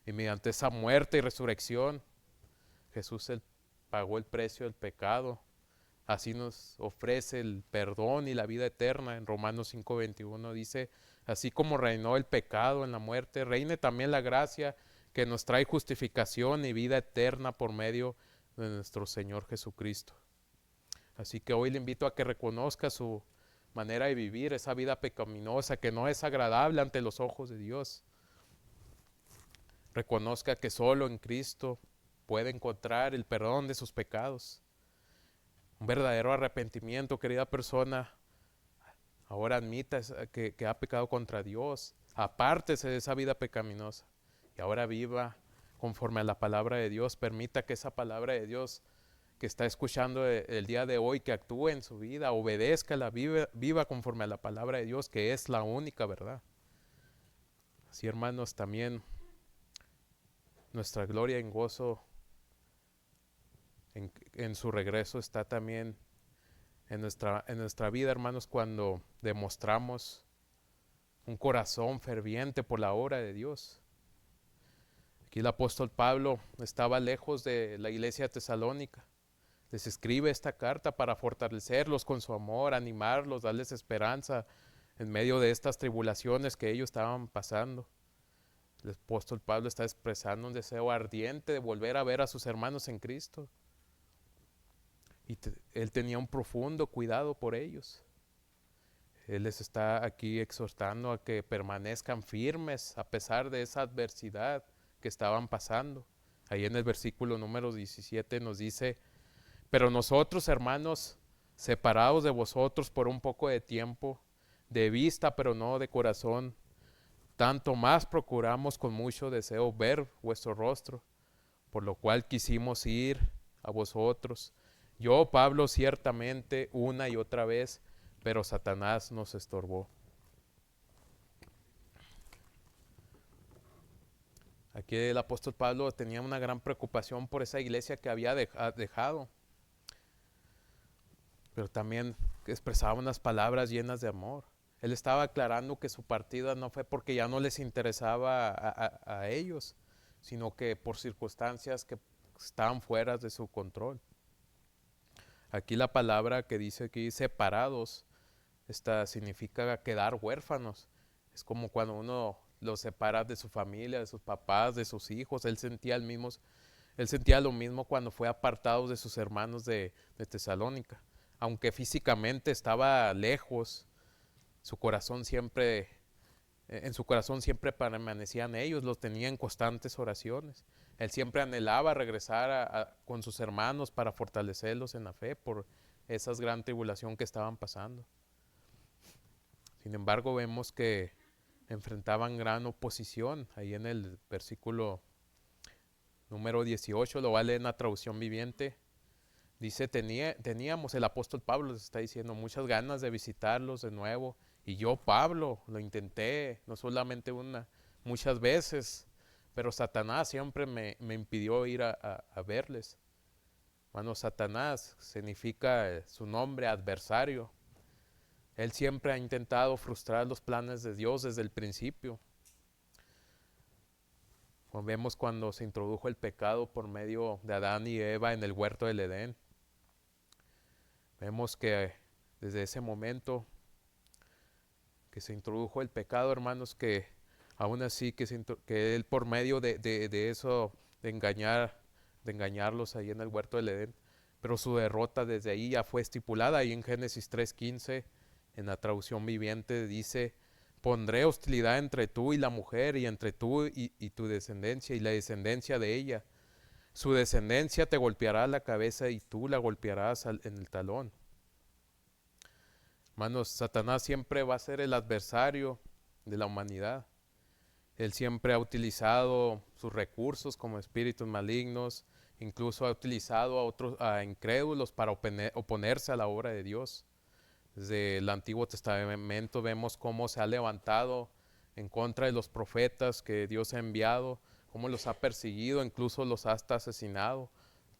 Y mediante esa muerte y resurrección, Jesús pagó el precio del pecado. Así nos ofrece el perdón y la vida eterna. En Romanos 5:21 dice, así como reinó el pecado en la muerte, reine también la gracia que nos trae justificación y vida eterna por medio de nuestro Señor Jesucristo. Así que hoy le invito a que reconozca su manera de vivir, esa vida pecaminosa que no es agradable ante los ojos de Dios. Reconozca que solo en Cristo puede encontrar el perdón de sus pecados. Un verdadero arrepentimiento, querida persona. Ahora admita que ha pecado contra Dios. Apártese de esa vida pecaminosa. Y ahora viva conforme a la palabra de Dios. Permita que esa palabra de Dios que está escuchando el día de hoy, que actúe en su vida, obedézcala, viva conforme a la palabra de Dios, que es la única verdad. Así, hermanos, también nuestra gloria en gozo en su regreso está también en nuestra vida, hermanos, cuando demostramos un corazón ferviente por la obra de Dios. Aquí el apóstol Pablo estaba lejos de la iglesia de Tesalónica. Les escribe esta carta para fortalecerlos con su amor, animarlos, darles esperanza en medio de estas tribulaciones que ellos estaban pasando. El apóstol Pablo está expresando un deseo ardiente de volver a ver a sus hermanos en Cristo. Y él tenía un profundo cuidado por ellos. Él les está aquí exhortando a que permanezcan firmes a pesar de esa adversidad que estaban pasando. Ahí en el versículo número 17 nos dice: pero nosotros, hermanos, separados de vosotros por un poco de tiempo, de vista pero no de corazón, tanto más procuramos con mucho deseo ver vuestro rostro, por lo cual quisimos ir a vosotros. Yo, Pablo, ciertamente una y otra vez, pero Satanás nos estorbó. Aquí el apóstol Pablo tenía una gran preocupación por esa iglesia que había dejado, pero también expresaba unas palabras llenas de amor. Él estaba aclarando que su partida no fue porque ya no les interesaba a ellos, sino que por circunstancias que estaban fuera de su control. Aquí la palabra que dice aquí separados, esta significa quedar huérfanos. Es como cuando uno los separa de su familia, de sus papás, de sus hijos. Él sentía lo mismo cuando fue apartado de sus hermanos de Tesalónica. Aunque físicamente estaba lejos, en su corazón siempre permanecían ellos, los tenía en constantes oraciones. Él siempre anhelaba regresar con sus hermanos para fortalecerlos en la fe por esa gran tribulación que estaban pasando. Sin embargo, vemos que enfrentaban gran oposición. Ahí en el versículo número 18, lo va a leer en la traducción viviente. Dice, teníamos, el apóstol Pablo les está diciendo, muchas ganas de visitarlos de nuevo. Y yo, Pablo, lo intenté, no solamente una, muchas veces. Pero Satanás siempre me impidió ir a verles. Bueno, Satanás significa su nombre, adversario. Él siempre ha intentado frustrar los planes de Dios desde el principio. Como vemos cuando se introdujo el pecado por medio de Adán y Eva en el huerto del Edén. Vemos que desde ese momento que se introdujo el pecado, hermanos, que aún así que él por medio de eso, de engañarlos ahí en el huerto del Edén, pero su derrota desde ahí ya fue estipulada. Ahí en Génesis 3:15, en la traducción viviente, dice: pondré hostilidad entre tú y la mujer, y entre tú y tu descendencia, y la descendencia de ella. Su descendencia te golpeará la cabeza y tú la golpearás en el talón. Hermanos, Satanás siempre va a ser el adversario de la humanidad. Él siempre ha utilizado sus recursos como espíritus malignos, incluso ha utilizado a incrédulos para oponerse a la obra de Dios. Desde el Antiguo Testamento vemos cómo se ha levantado en contra de los profetas que Dios ha enviado, cómo los ha perseguido, incluso los ha hasta asesinado.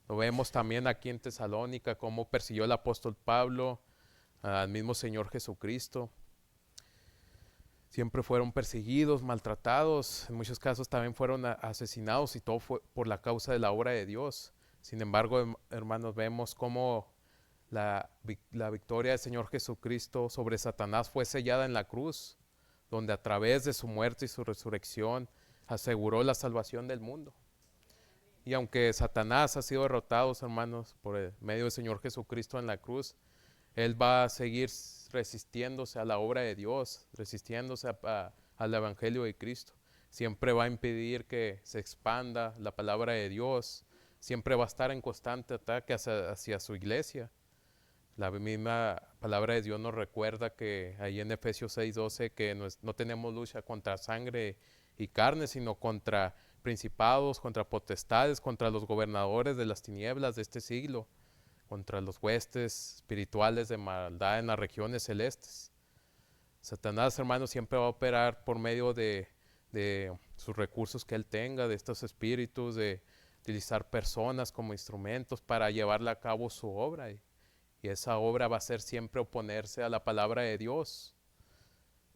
Lo vemos también aquí en Tesalónica, cómo persiguió el apóstol Pablo, al mismo Señor Jesucristo. Siempre fueron perseguidos, maltratados, en muchos casos también fueron asesinados, y todo fue por la causa de la obra de Dios. Sin embargo, hermanos, vemos cómo la victoria del Señor Jesucristo sobre Satanás fue sellada en la cruz, donde a través de su muerte y su resurrección aseguró la salvación del mundo. Y aunque Satanás ha sido derrotado, hermanos, por el medio del Señor Jesucristo en la cruz, Él va a seguir resistiéndose a la obra de Dios, resistiéndose al Evangelio de Cristo. Siempre va a impedir que se expanda la palabra de Dios. Siempre va a estar en constante ataque hacia su iglesia. La misma palabra de Dios nos recuerda que ahí en Efesios 6:12 que no tenemos lucha contra sangre y carne, sino contra principados, contra potestades, contra los gobernadores de las tinieblas de este siglo, contra los huestes espirituales de maldad en las regiones celestes. Satanás, hermanos, siempre va a operar por medio de sus recursos que él tenga, de estos espíritus, de utilizar personas como instrumentos para llevarle a cabo su obra. Y esa obra va a ser siempre oponerse a la palabra de Dios.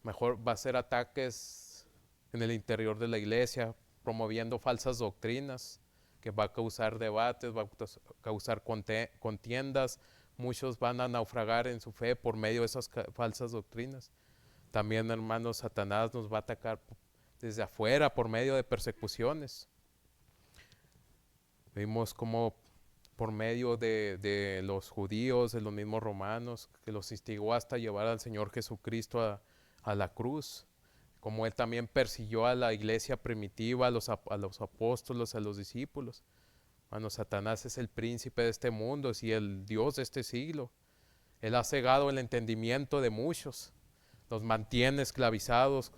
Mejor va a ser ataques en el interior de la iglesia, promoviendo falsas doctrinas, que va a causar debates, va a causar contiendas. Muchos van a naufragar en su fe por medio de esas falsas doctrinas. También, hermanos, Satanás nos va a atacar desde afuera por medio de persecuciones. Vimos como por medio de los judíos, de los mismos romanos, que los instigó hasta llevar al Señor Jesucristo a la cruz, como Él también persiguió a la iglesia primitiva, a los apóstoles, a los discípulos. Bueno, Satanás es el príncipe de este mundo, y el Dios de este siglo. Él ha cegado el entendimiento de muchos, los mantiene esclavizados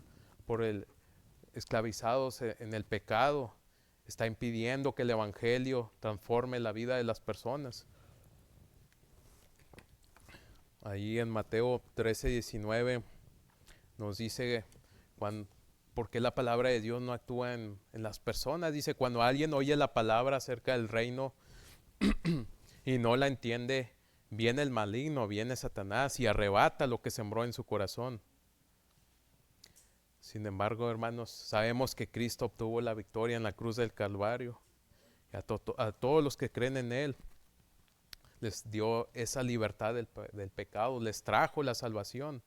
esclavizados en el pecado. Está impidiendo que el evangelio transforme la vida de las personas. Ahí en Mateo 13:19 nos dice por qué la palabra de Dios no actúa en las personas. Dice, cuando alguien oye la palabra acerca del reino y no la entiende, viene el maligno, viene Satanás y arrebata lo que sembró en su corazón. Sin embargo, hermanos, sabemos que Cristo obtuvo la victoria en la cruz del Calvario. Y a todos los que creen en Él les dio esa libertad del pecado, les trajo la salvación.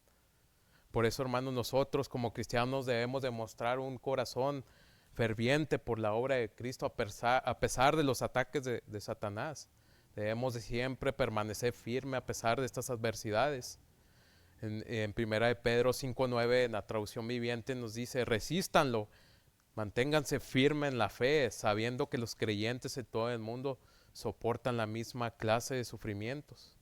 Por eso, hermanos, nosotros como cristianos debemos demostrar un corazón ferviente por la obra de Cristo a pesar de los ataques de Satanás. Debemos de siempre permanecer firme a pesar de estas adversidades. En 1 de Pedro 5:9, en la traducción viviente, nos dice, resístanlo, manténganse firmes en la fe, sabiendo que los creyentes en todo el mundo soportan la misma clase de sufrimientos.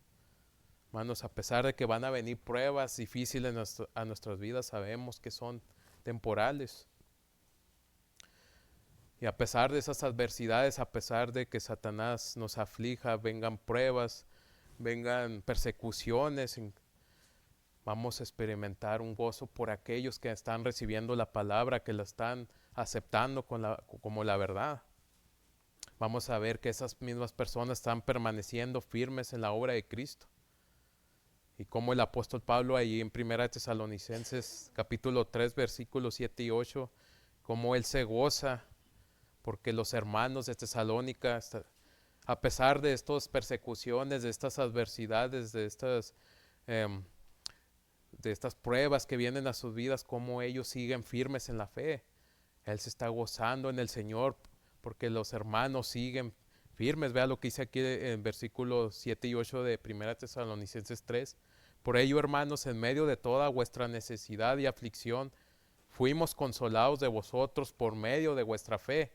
Hermanos, a pesar de que van a venir pruebas difíciles a nuestras vidas, sabemos que son temporales. Y a pesar de esas adversidades, a pesar de que Satanás nos aflija, vengan pruebas, vengan persecuciones, vamos a experimentar un gozo por aquellos que están recibiendo la palabra, que la están aceptando como la verdad. Vamos a ver que esas mismas personas están permaneciendo firmes en la obra de Cristo. Y como el apóstol Pablo ahí en 1 Tesalonicenses capítulo 3 versículos 7 y 8, como él se goza porque los hermanos de Tesalónica, a pesar de estas persecuciones, de estas adversidades, de estas pruebas que vienen a sus vidas, como ellos siguen firmes en la fe. Él se está gozando en el Señor porque los hermanos siguen firmes. Vea lo que dice aquí en versículos 7 y 8 de 1 Tesalonicenses 3. Por ello, hermanos, en medio de toda vuestra necesidad y aflicción, fuimos consolados de vosotros por medio de vuestra fe,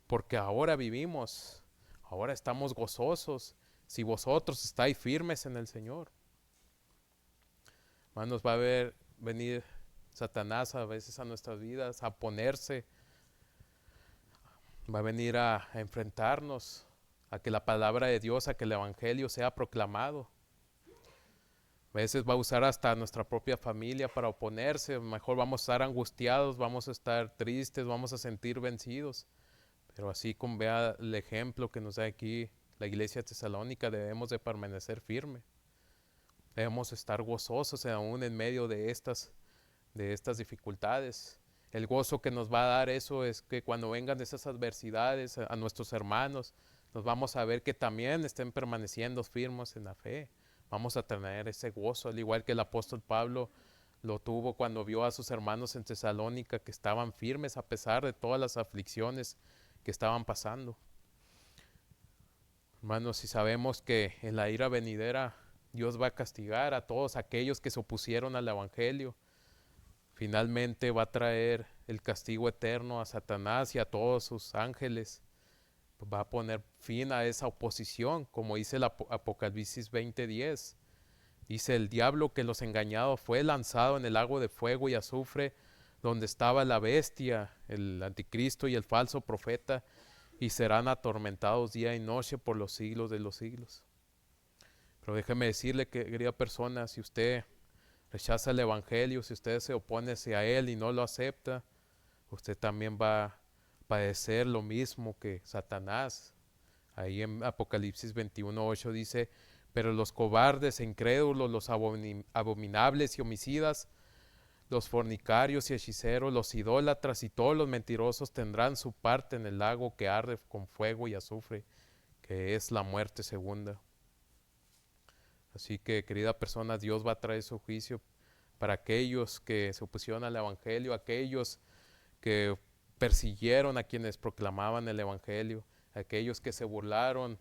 porque ahora vivimos, ahora estamos gozosos, si vosotros estáis firmes en el Señor. Hermanos, va a venir Satanás a veces a nuestras vidas a oponerse, va a venir a enfrentarnos a que la palabra de Dios, a que el evangelio sea proclamado. A veces va a usar hasta nuestra propia familia para oponerse. Mejor vamos a estar angustiados, vamos a estar tristes, vamos a sentir vencidos. Pero así como vea el ejemplo que nos da aquí la iglesia tesalónica, debemos de permanecer firme. Debemos estar gozosos aún en medio de estas dificultades. El gozo que nos va a dar eso es que cuando vengan esas adversidades a nuestros hermanos, nos vamos a ver que también estén permaneciendo firmes en la fe. Vamos a tener ese gozo, al igual que el apóstol Pablo lo tuvo cuando vio a sus hermanos en Tesalónica que estaban firmes a pesar de todas las aflicciones que estaban pasando. Hermanos, si sabemos que en la ira venidera Dios va a castigar a todos aquellos que se opusieron al evangelio, finalmente va a traer el castigo eterno a Satanás y a todos sus ángeles. Va a poner fin a esa oposición, como dice el Apocalipsis 20:10. Dice, el diablo que los engañado fue lanzado en el lago de fuego y azufre, donde estaba la bestia, el anticristo y el falso profeta, y serán atormentados día y noche por los siglos de los siglos. Pero déjeme decirle, que, querida persona, si usted rechaza el evangelio, si usted se opone hacia él y no lo acepta, usted también va a padecer lo mismo que Satanás. Ahí en Apocalipsis 21:8 dice, pero los cobardes e incrédulos, los abominables y homicidas, los fornicarios y hechiceros, los idólatras y todos los mentirosos tendrán su parte en el lago que arde con fuego y azufre, que es la muerte segunda. Así que, querida persona, Dios va a traer su juicio para aquellos que se opusieron al Evangelio, aquellos que persiguieron a quienes proclamaban el Evangelio, aquellos que se burlaron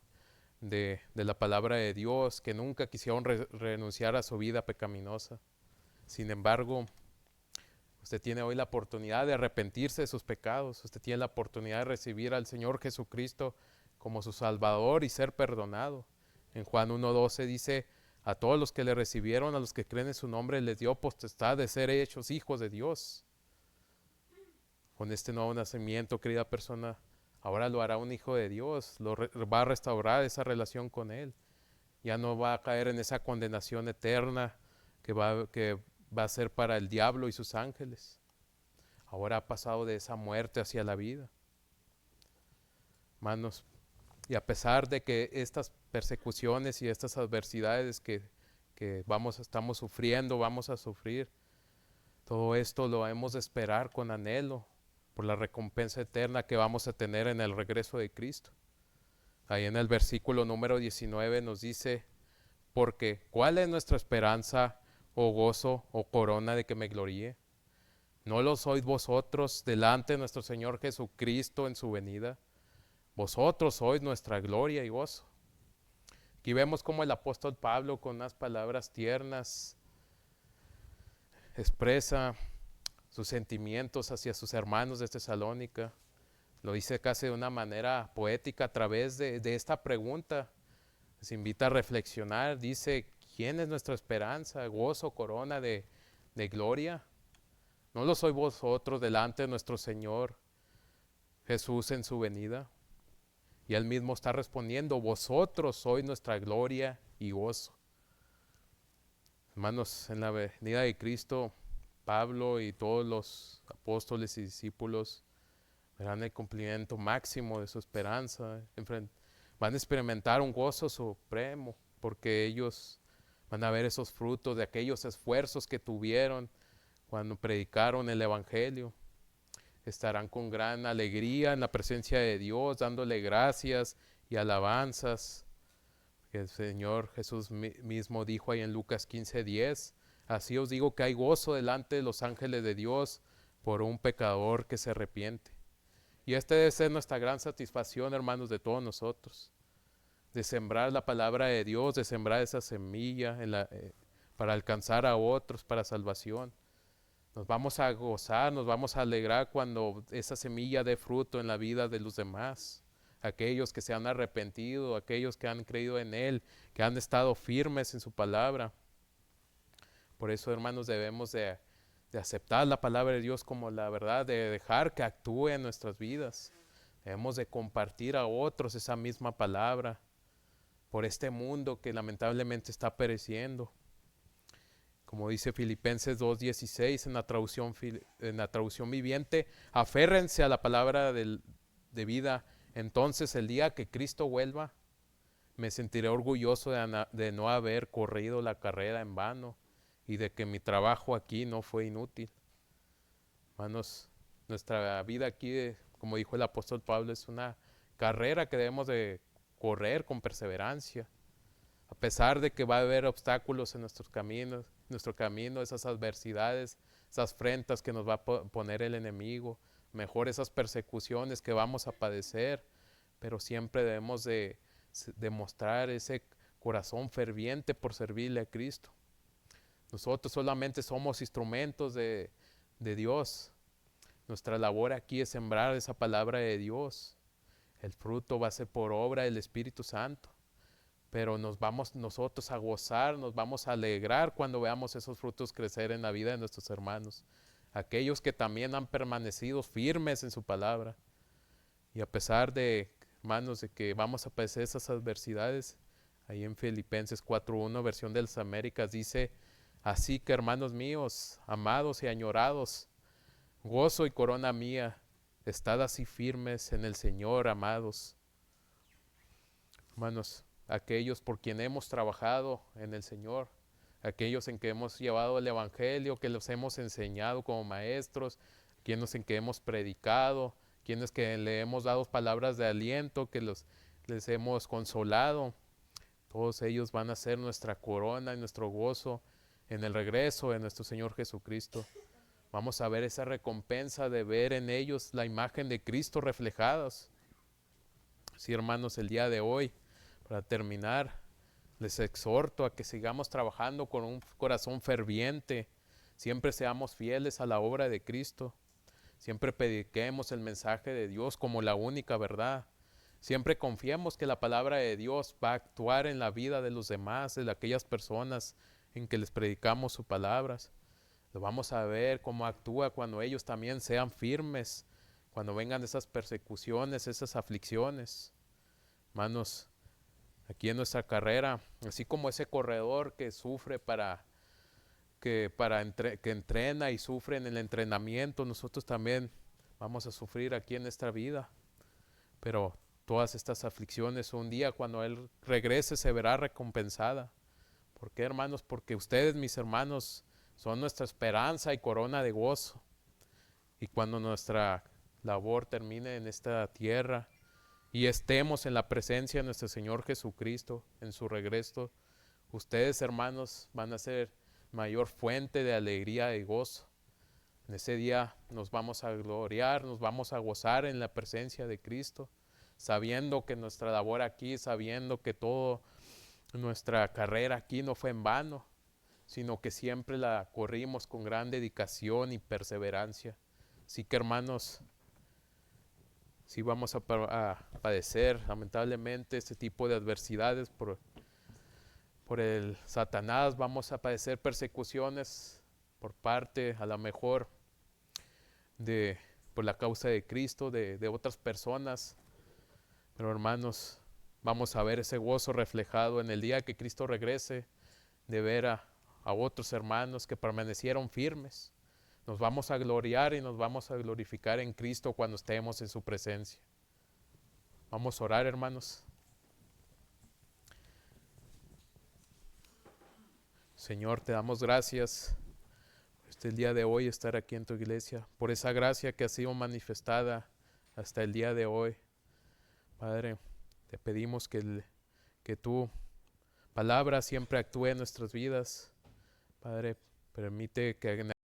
de la palabra de Dios, que nunca quisieron renunciar a su vida pecaminosa. Sin embargo, usted tiene hoy la oportunidad de arrepentirse de sus pecados, usted tiene la oportunidad de recibir al Señor Jesucristo como su Salvador y ser perdonado. En Juan 1:12 dice, a todos los que le recibieron, a los que creen en su nombre, les dio potestad de ser hechos hijos de Dios. Con este nuevo nacimiento, querida persona, ahora lo hará un hijo de Dios, va a restaurar esa relación con Él. Ya no va a caer en esa condenación eterna que va a ser para el diablo y sus ángeles. Ahora ha pasado de esa muerte hacia la vida. Hermanos, y a pesar de que estas persecuciones y estas adversidades que estamos sufriendo, vamos a sufrir, todo esto lo hemos de esperar con anhelo por la recompensa eterna que vamos a tener en el regreso de Cristo. Ahí en el versículo número 19 nos dice, porque ¿cuál es nuestra esperanza o gozo o corona de que me gloríe? ¿No lo sois vosotros delante de nuestro Señor Jesucristo en su venida? Vosotros sois nuestra gloria y gozo. Aquí vemos como el apóstol Pablo, con unas palabras tiernas, expresa sus sentimientos hacia sus hermanos de Tesalónica. Lo dice casi de una manera poética a través de esta pregunta. Les invita a reflexionar. Dice, ¿quién es nuestra esperanza, gozo, corona de gloria? ¿No lo sois vosotros delante de nuestro Señor Jesús en su venida? Y él mismo está respondiendo, vosotros sois nuestra gloria y gozo. Hermanos, en la venida de Cristo, Pablo y todos los apóstoles y discípulos verán el cumplimiento máximo de su esperanza. Van a experimentar un gozo supremo porque ellos van a ver esos frutos de aquellos esfuerzos que tuvieron cuando predicaron el Evangelio. Estarán con gran alegría en la presencia de Dios, dándole gracias y alabanzas. Que el Señor Jesús mismo dijo ahí en Lucas 15:10, así os digo que hay gozo delante de los ángeles de Dios por un pecador que se arrepiente. Y esta debe ser nuestra gran satisfacción, hermanos, de todos nosotros, de sembrar la palabra de Dios, de sembrar esa semilla para alcanzar a otros para salvación. Nos vamos a gozar, nos vamos a alegrar cuando esa semilla dé fruto en la vida de los demás. Aquellos que se han arrepentido, aquellos que han creído en Él, que han estado firmes en su palabra. Por eso, hermanos, debemos de aceptar la palabra de Dios como la verdad, de dejar que actúe en nuestras vidas. Debemos de compartir a otros esa misma palabra por este mundo que lamentablemente está pereciendo. Como dice Filipenses 2:16 en la traducción viviente, aférrense a la palabra de vida. Entonces el día que Cristo vuelva, me sentiré orgulloso de no haber corrido la carrera en vano y de que mi trabajo aquí no fue inútil. Hermanos, nuestra vida aquí, como dijo el apóstol Pablo, es una carrera que debemos de correr con perseverancia. A pesar de que va a haber obstáculos en nuestro camino, esas adversidades, esas afrentas que nos va a poner el enemigo, mejor esas persecuciones que vamos a padecer, pero siempre debemos de demostrar ese corazón ferviente por servirle a Cristo. Nosotros solamente somos instrumentos de Dios. Nuestra labor aquí es sembrar esa palabra de Dios. El fruto va a ser por obra del Espíritu Santo. Pero nos vamos nosotros a gozar, nos vamos a alegrar cuando veamos esos frutos crecer en la vida de nuestros hermanos. Aquellos que también han permanecido firmes en su palabra. Y a pesar de, hermanos, de que vamos a padecer esas adversidades, ahí en Filipenses 4:1, versión de las Américas, dice, así que hermanos míos, amados y añorados, Gozo y corona mía, estad así firmes en el Señor, amados. Hermanos, aquellos por quien hemos trabajado en el Señor, aquellos en que hemos llevado el Evangelio, que los hemos enseñado como maestros, quienes en que hemos predicado, quienes que le hemos dado palabras de aliento, que les hemos consolado, todos ellos van a ser nuestra corona y nuestro gozo en el regreso de nuestro Señor Jesucristo. Vamos a ver esa recompensa de ver en ellos la imagen de Cristo reflejadas. Sí, hermanos, el día de hoy, para terminar, les exhorto a que sigamos trabajando con un corazón ferviente, siempre seamos fieles a la obra de Cristo, siempre prediquemos el mensaje de Dios como la única verdad, siempre confiemos que la palabra de Dios va a actuar en la vida de los demás, de aquellas personas en que les predicamos sus palabras. Lo vamos a ver cómo actúa cuando ellos también sean firmes, cuando vengan esas persecuciones, esas aflicciones. Hermanos, aquí en nuestra carrera, así como ese corredor que sufre que entrena y sufre en el entrenamiento, nosotros también vamos a sufrir aquí en nuestra vida. Pero todas estas aflicciones un día cuando Él regrese se verá recompensada. ¿Por qué, hermanos? Porque ustedes, mis hermanos, son nuestra esperanza y corona de gozo. Y cuando nuestra labor termine en esta tierra y estemos en la presencia de nuestro Señor Jesucristo en su regreso, ustedes, hermanos, van a ser mayor fuente de alegría y gozo. En ese día nos vamos a gloriar, nos vamos a gozar en la presencia de Cristo, sabiendo que nuestra labor aquí, sabiendo que toda nuestra carrera aquí no fue en vano, sino que siempre la corrimos con gran dedicación y perseverancia. Así que, hermanos, sí vamos a padecer lamentablemente este tipo de adversidades por el Satanás, vamos a padecer persecuciones por parte, a lo mejor, por la causa de Cristo, de otras personas. Pero, hermanos, vamos a ver ese gozo reflejado en el día que Cristo regrese, de ver a otros hermanos que permanecieron firmes. Nos vamos a gloriar y nos vamos a glorificar en Cristo cuando estemos en su presencia. Vamos a orar, hermanos. Señor, te damos gracias por el día de hoy estar aquí en tu iglesia, por esa gracia que ha sido manifestada hasta el día de hoy. Padre, te pedimos que tu palabra siempre actúe en nuestras vidas. Padre, permite que